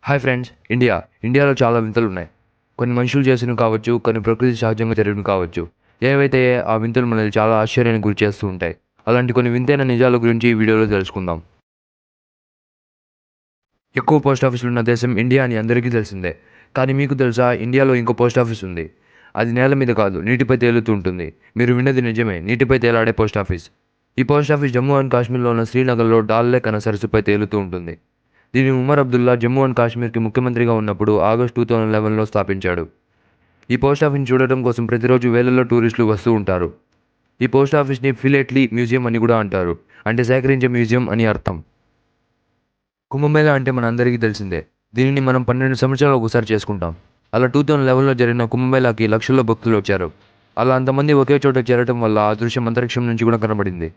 Hi friends. ఇండియాలో చాలా వింతలున్నాయి. కొన్ని మనుషులు చేసినవి కావచ్చు, కొన్ని ప్రకృతి సహజంగా జరిగినవి కావచ్చు. ఏవైతే ఆ వింతలు మనల్ని చాలా ఆశ్చర్యానికి గురి చేస్తూ ఉంటాయి. అలాంటి కొన్ని వింతైన నిజాల గురించి ఈ వీడియోలో తెలుసుకుందాం. ఎక్కువ పోస్ట్ ఆఫీసులు ఉన్న దేశం ఇండియా అని అందరికీ తెలిసిందే. కానీ మీకు తెలుసా, ఇండియాలో ఇంకో పోస్ట్ ఆఫీస్ ఉంది. అది నేల మీద కాదు, నీటిపై తేలుతూ ఉంటుంది. మీరు విన్నది నిజమే, నీటిపై తేలాడే పోస్ట్ ఆఫీస్. ఈ పోస్ట్ ఆఫీస్ జమ్మూ అండ్ కాశ్మీర్లో ఉన్న శ్రీనగర్లో డాల్ లేక్ అనే సరస్సుపై తేలుతూ ఉంటుంది. దీన్ని ఉమర్ అబ్దుల్లా జమ్మూ అండ్ కాశ్మీర్కి ముఖ్యమంత్రిగా ఉన్నప్పుడు ఆగస్టు 2011లో స్థాపించాడు. ఈ పోస్ట్ ఆఫీస్ని చూడటం కోసం ప్రతిరోజు వేలల్లో టూరిస్టులు వస్తూ ఉంటారు. ఈ పోస్ట్ ఆఫీస్ని ఫిలేట్లీ మ్యూజియం అని కూడా అంటారు. అంటే సేకరించే మ్యూజియం అని అర్థం. కుంభమేళా అంటే మనందరికీ తెలిసిందే. దీనిని మనం 12 సంవత్సరాలకు ఒకసారి చేసుకుంటాం. అలా 2011లో జరిగిన కుంభమేళాకి లక్షల్లో భక్తులు వచ్చారు. అలా అంతమంది ఒకే చోట చేరటం వల్ల ఆ దృశ్యం అంతరిక్షం నుంచి కూడా కనబడింది.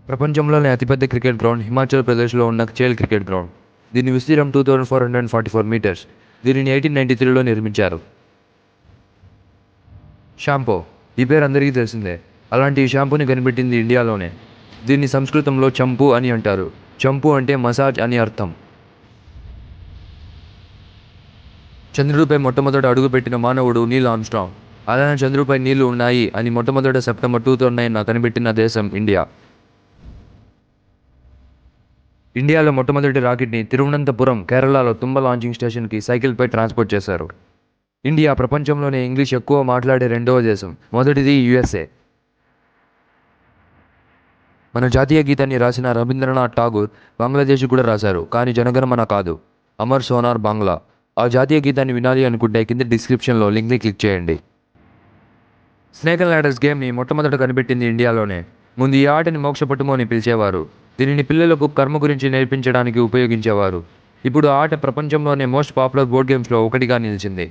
ప్రపంచంలోనే అతిపెద్ద క్రికెట్ గ్రౌండ్ హిమాచల్ ప్రదేశ్లో ఉన్న చేల్ క్రికెట్ గ్రౌండ్. దీని విస్తీర్ణం 2444 మీటర్స్. దీనిని 1893లో నిర్మించారు. షాంపూ. ఈ పేరు అందరికీ తెలిసిందే. అలాంటి ఈ షాంపూని కనిపెట్టింది ఇండియాలోనే. దీన్ని సంస్కృతంలో చంపు అని అంటారు. చంపు అంటే మసాజ్ అని అర్థం. చంద్రుడిపై మొట్టమొదట అడుగుపెట్టిన మానవుడు నీల్ ఆర్మ్స్ట్రాంగ్. అలానే చంద్రుడిపై నీళ్లు ఉన్నాయి అని మొట్టమొదట సెప్టెంబర్ 2009న కనిపెట్టిన దేశం ఇండియా. ఇండియాలో మొట్టమొదటి రాకెట్ని తిరువనంతపురం, కేరళలో తుంబ లాంచింగ్ స్టేషన్కి సైకిల్పై ట్రాన్స్పోర్ట్ చేశారు. ఇండియా ప్రపంచంలోనే ఇంగ్లీష్ ఎక్కువ మాట్లాడే రెండవ దేశం. మొదటిది యుఎస్ఏ. మన జాతీయ గీతాన్ని రాసిన రవీంద్రనాథ్ ఠాగూర్ బంగ్లాదేశ్ కూడా రాశారు, కానీ జనగణమన కాదు. అమర్ సోనార్ బంగ్లా. ఆ జాతీయ గీతాన్ని వినాలి అనుకుంటే కింద డిస్క్రిప్షన్లో లింక్ని క్లిక్ చేయండి. స్నేక్ అండ్ ల్యాడర్స్ గేమ్ని మొట్టమొదట కనిపెట్టింది ఇండియాలోనే. ముందు ఈ ఆటని మోక్షపట్టుము అని పిలిచేవారు. దీనిని పిల్లలకు కర్మ గురించి నేర్పించడానికి ఉపయోగించేవారు. ఇప్పుడు ఆ ఆట ప్రపంచంలోనే మోస్ట్ పాపులర్ బోర్డ్ గేమ్స్లో ఒకటిగా నిలిచింది.